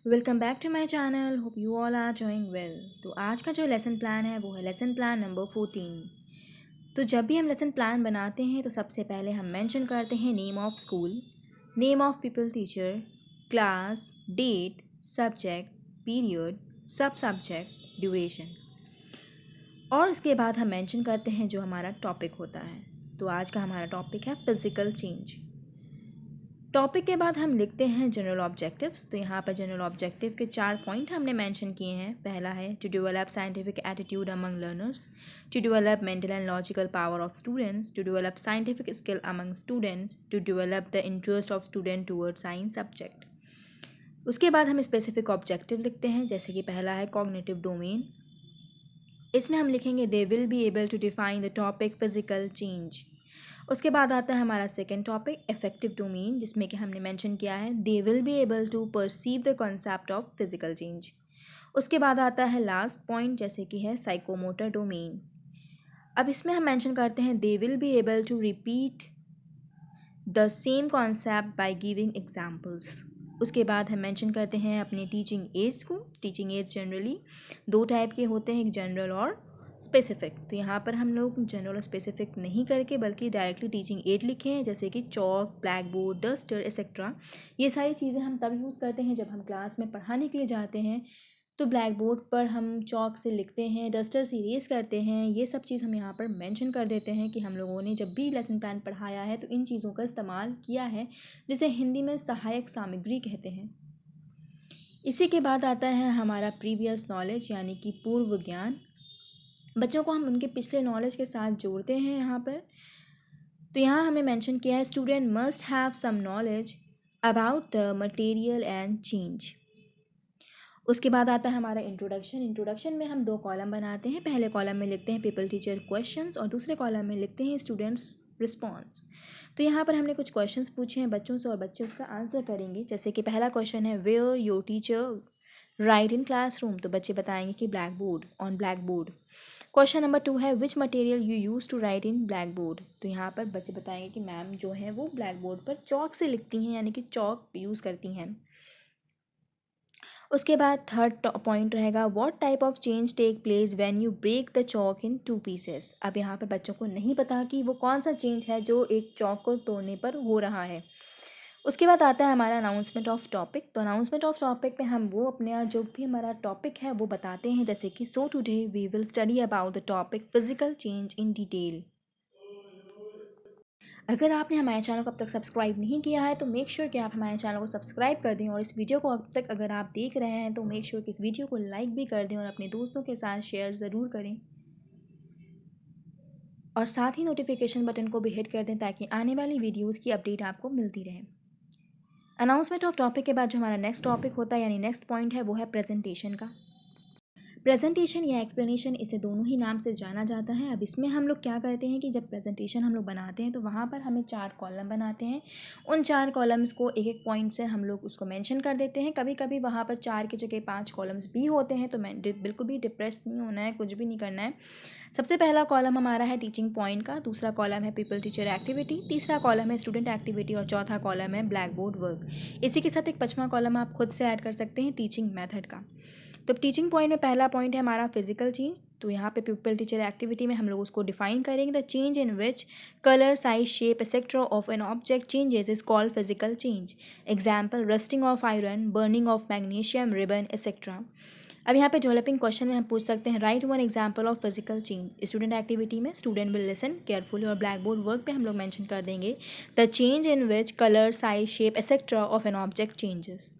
Welcome back to my channel. Hope you all are doing well. तो आज का जो लेसन प्लान है वो है लेसन प्लान नंबर 14। तो जब भी हम लेसन प्लान बनाते हैं तो सबसे पहले हम मेंशन करते हैं name of school, name of people teacher, class, date, subject, period, सब सब्जेक्ट, ड्यूरेशन। और उसके बाद हम मेंशन करते हैं जो हमारा टॉपिक होता है। तो आज का हमारा टॉपिक है फिजिकल चेंज। टॉपिक के बाद हम लिखते हैं जनरल ऑब्जेक्टिव्स। तो यहाँ पर जनरल ऑब्जेक्टिव के 4 पॉइंट हमने मेंशन किए हैं। पहला है to develop scientific attitude among learners, to develop mental and logical power of students, to develop scientific skill among students, to develop the interest of student toward science subject. उसके बाद हम specific objective लिखते हैं, जैसे कि पहला है cognitive domain. इसमें हम लिखेंगे they will be able to define the topic physical change. उसके बाद आता है हमारा सेकेंड टॉपिक इफेक्टिव डोमेन, जिसमें कि हमने मेंशन किया है they will be able to perceive the concept of physical change. उसके बाद आता है लास्ट पॉइंट, जैसे कि है साइकोमोटर डोमेन। अब इसमें हम मेंशन करते हैं they will be able to repeat the same concept by giving examples. उसके बाद हम मेंशन करते हैं अपने टीचिंग एड्स को। टीचिंग एड्स जनरली 2 टाइप के होते हैं, एक जनरल और स्पेसिफिक। तो यहाँ पर हम लोग जनरल और स्पेसिफिक नहीं करके बल्कि डायरेक्टली टीचिंग एड लिखे हैं, जैसे कि chalk, black board, duster etcetera. ये सारी चीज़ें हम तब यूज़ करते हैं जब हम क्लास में पढ़ाने के लिए जाते हैं। तो ब्लैक बोर्ड पर हम चॉक से लिखते हैं, डस्टर से इरेज करते हैं। ये सब चीज़ हम यहाँ पर मेंशन कर देते हैं कि हम लोगों ने जब भी लेसन प्लान पढ़ाया है तो इन चीज़ों का इस्तेमाल किया है, जिसे हिंदी में सहायक सामग्री कहते हैं। इसी के बाद आता है हमारा प्रीवियस नॉलेज, यानी कि पूर्व ज्ञान। बच्चों को हम उनके पिछले नॉलेज के साथ जोड़ते हैं यहाँ पर। तो यहाँ हमने मेंशन किया है student must have some knowledge about the material and change. उसके बाद आता है हमारा इंट्रोडक्शन। इंट्रोडक्शन में हम 2 कॉलम बनाते हैं। पहले कॉलम में लिखते हैं पीपल टीचर क्वेश्चंस और दूसरे कॉलम में लिखते हैं स्टूडेंट्स रिस्पॉन्स। तो यहाँ पर हमने कुछ क्वेश्चंस पूछे हैं बच्चों से और बच्चे उसका आंसर करेंगे। जैसे कि पहला क्वेश्चन है where your teacher write in classroom. तो बच्चे बताएंगे कि black board, on black board. Question number 2 है which material you use to write in black board. तो यहाँ पर बच्चे बताएंगे कि मैम जो है वो ब्लैक बोर्ड पर चॉक से लिखती हैं, यानी कि चॉक यूज़ करती हैं। उसके बाद थर्ड पॉइंट रहेगा what type of change take place when you break the chalk in 2 pieces. अब यहाँ पर बच्चों को नहीं पता कि वो कौन सा चेंज है जो एक चॉक को तोड़ने पर हो रहा है। उसके बाद आता है हमारा अनाउंसमेंट ऑफ टॉपिक। तो अनाउंसमेंट ऑफ टॉपिक में हम वो अपने जो भी हमारा टॉपिक है वो बताते हैं, जैसे कि so today we will study about the topic physical change in detail. अगर आपने हमारे चैनल को अब तक सब्सक्राइब नहीं किया है तो मेक श्योर कि आप हमारे चैनल को सब्सक्राइब कर दें, और इस वीडियो को अब तक अगर आप देख रहे हैं तो मेक श्योर कि इस वीडियो को लाइक भी कर दें और अपने दोस्तों के साथ शेयर ज़रूर करें, और साथ ही नोटिफिकेशन बटन को भी हिट कर दें ताकि आने वाली वीडियोज़ की अपडेट आपको मिलती रहे। अनाउंसमेंट ऑफ टॉपिक के बाद जो हमारा नेक्स्ट टॉपिक होता है, यानी नेक्स्ट पॉइंट है, वो है प्रेजेंटेशन का। प्रेजेंटेशन या एक्सप्लेनेशन, इसे दोनों ही नाम से जाना जाता है। अब इसमें हम लोग क्या करते हैं कि जब प्रेजेंटेशन हम लोग बनाते हैं तो वहाँ पर हमें 4 कॉलम बनाते हैं। उन 4 कॉलम्स को एक एक पॉइंट से हम लोग उसको मेंशन कर देते हैं। कभी कभी वहाँ पर 4 की जगह 5 कॉलम्स भी होते हैं, तो बिल्कुल भी डिप्रेस नहीं होना है, कुछ भी नहीं करना है। सबसे पहला कॉलम हमारा है टीचिंग पॉइंट का, दूसरा कॉलम है पीपल टीचर एक्टिविटी, तीसरा कॉलम है स्टूडेंट एक्टिविटी और चौथा कॉलम है ब्लैक बोर्ड वर्क। इसी के साथ एक 5वां कॉलम आप खुद से ऐड कर सकते हैं टीचिंग मेथड का। तो टीचिंग पॉइंट में पहला पॉइंट है हमारा फिजिकल चेंज। तो यहाँ पे पीपल टीचर एक्टिविटी में हम लोग उसको डिफाइन करेंगे, the change in which colour, size, shape etcetera of an object changes is called physical change. Example rusting of iron, burning of magnesium ribbon etcetera. अब यहाँ पे डेवलपिंग क्वेश्चन में हम पूछ सकते हैं write one example of physical change. Student activity में student will listen carefully, और ब्लैक बोर्ड वर्क पे हम लोग मेंशन कर देंगे the change in which colour, size, shape etcetera of an object changes.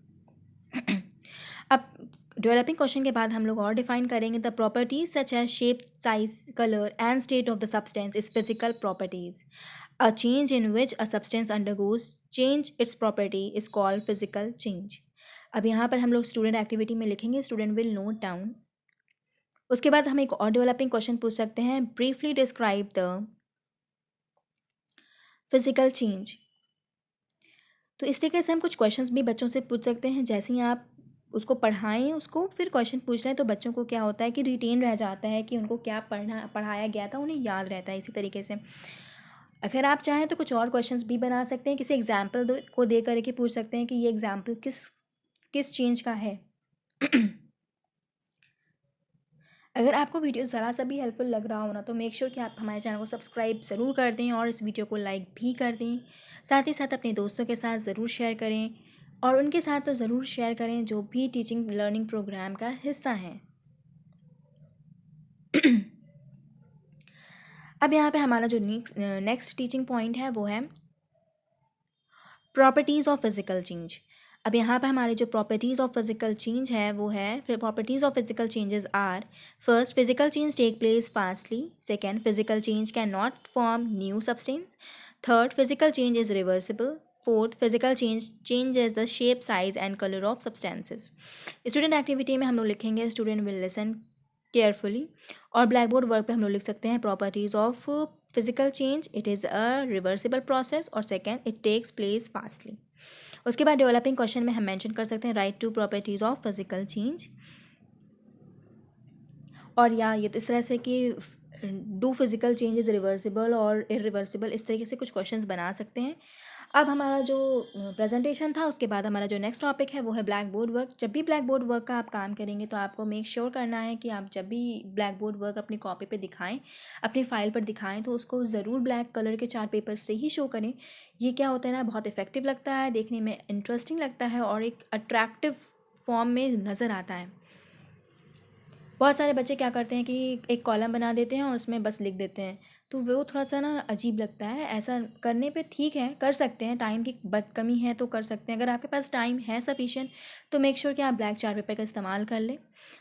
अब डेवलपिंग क्वेश्चन के बाद हम लोग और डिफाइन करेंगे the properties such as shape, size, colour and state of the substance is physical properties. A change in which a substance undergoes change it's property is called physical change. अब यहाँ पर हम लोग स्टूडेंट एक्टिविटी में लिखेंगे student will note down. उसके बाद हम एक और डेवलपिंग क्वेश्चन पूछ सकते हैं briefly describe the physical change. तो इस तरीके से हम कुछ क्वेश्चंस भी बच्चों से पूछ सकते हैं। जैसे ही आप उसको पढ़ाएं, उसको फिर क्वेश्चन पूछ रहे हैं, तो बच्चों को क्या होता है कि रिटेन रह जाता है कि उनको क्या पढ़ाया गया था, उन्हें याद रहता है। इसी तरीके से अगर आप चाहें तो कुछ और क्वेश्चंस भी बना सकते हैं, किसी एग्जाम्पल को दे करके पूछ सकते हैं कि ये एग्जाम्पल किस किस चेंज का है। अगर आपको वीडियो ज़रा सा भी हेल्पफुल लग रहा हो ना तो मेक श्योर कि आप हमारे चैनल को सब्सक्राइब ज़रूर कर दें और इस वीडियो को लाइक भी कर दें। साथ ही साथ अपने दोस्तों के साथ ज़रूर शेयर करें और उनके साथ तो ज़रूर शेयर करें जो भी टीचिंग लर्निंग प्रोग्राम का हिस्सा हैं। अब यहाँ पे हमारा जो नेक्स्ट टीचिंग पॉइंट है वो है प्रॉपर्टीज़ ऑफ फिजिकल चेंज। अब यहाँ पे हमारे जो प्रॉपर्टीज़ ऑफ फिजिकल चेंज है वो है, properties of physical changes are, first physical change take place fastly, second physical change can not form new substance, third physical change is reversible, fourth physical changes the shape size and colour of substances. Student activity में हम लोग लिखेंगे student will listen carefully, और black board work पे हम लोग लिख सकते हैं properties of physical change, it is a reversible process, और second it takes place fastly. उसके बाद डेवलपिंग क्वेश्चन में हम मेंशन कर सकते हैं write two properties of physical change, और या ये तो इस तरह से कि do physical change is reversible और इरिवर्सिबल, इस तरीके से कुछ क्वेश्चंस बना सकते हैं। अब हमारा जो प्रेजेंटेशन था उसके बाद हमारा जो नेक्स्ट टॉपिक है वो है ब्लैक बोर्ड वर्क। जब भी ब्लैक बोर्ड वर्क का आप काम करेंगे तो आपको मेक श्योर करना है कि आप जब भी ब्लैक बोर्ड वर्क अपनी कॉपी पे दिखाएं, अपनी फाइल पर दिखाएं, तो उसको ज़रूर ब्लैक कलर के चार्ट पेपर से ही शो करें। ये क्या होता है ना, बहुत इफेक्टिव लगता है, देखने में इंटरेस्टिंग लगता है और एक अट्रैक्टिव फॉर्म में नज़र आता है। बहुत सारे बच्चे क्या करते हैं कि एक कॉलम बना देते हैं और उसमें बस लिख देते हैं, तो वो थोड़ा सा ना अजीब लगता है। ऐसा करने पे ठीक है, कर सकते हैं, टाइम की कमी है तो कर सकते हैं। अगर आपके पास टाइम है सफिशिएंट तो मेक श्योर कि आप ब्लैक चार्ट पेपर का इस्तेमाल कर लें।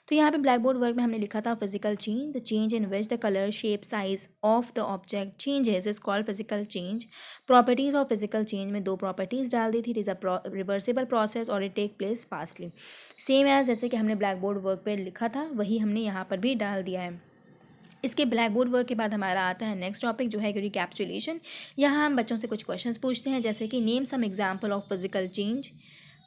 तो यहाँ पे ब्लैक बोर्ड वर्क में हमने लिखा था physical change, the change in which the colour shape size of the object changes is called physical change. Properties of physical change में दो प्रॉपर्टीज़ डाल दी थी, it is a reversible process और it take place fastly. Same as जैसे कि हमने black board work पे लिखा था वही हमने यहाँ पर भी डाल दिया है। इसके ब्लैक बोर्ड वर्क के बाद हमारा आता है नेक्स्ट टॉपिक जो है रिकैप्चुलेशन। यहाँ हम बच्चों से कुछ क्वेश्चंस पूछते हैं जैसे कि name some example of physical change.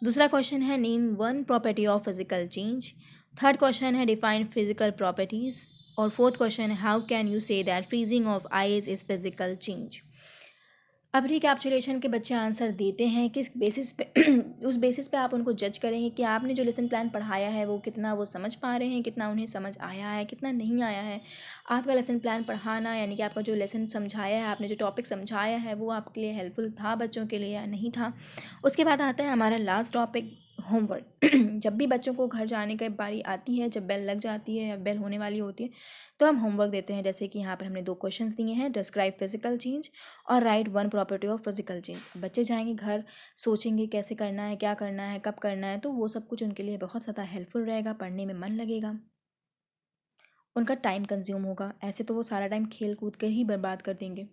दूसरा क्वेश्चन है name one property of physical change. Third question है डिफाइन फिजिकल प्रॉपर्टीज़। और फोर्थ क्वेश्चन है how can you say that freezing of ice is physical change. अब recapitulation के बच्चे answer देते हैं किस बेसिस पे उस बेसिस पे आप उनको जज करेंगे कि आपने जो लेसन प्लान पढ़ाया है वो कितना वो समझ पा रहे हैं, कितना उन्हें समझ आया है, कितना नहीं आया है। आपका लेसन प्लान पढ़ाना यानी कि आपका जो लेसन समझाया है, आपने जो टॉपिक समझाया है वो आपके लिए हेल्पफुल था बच्चों के लिए या नहीं था। उसके बाद आता है हमारा लास्ट टॉपिक होमवर्क। जब भी बच्चों को घर जाने की बारी आती है, जब बेल लग जाती है या बेल होने वाली होती है, तो हम होमवर्क देते हैं। जैसे कि यहाँ पर हमने दो क्वेश्चंस दिए हैं, डिस्क्राइब फिजिकल चेंज और right one property of physical change. बच्चे जाएंगे घर, सोचेंगे कैसे करना है, क्या करना है, कब करना है, तो वो सब कुछ उनके लिए बहुत ज़्यादा हेल्पफुल रहेगा, पढ़ने में मन लगेगा, उनका टाइम कंज्यूम होगा। ऐसे तो वो सारा टाइम खेल कूद कर ही बर्बाद कर देंगे।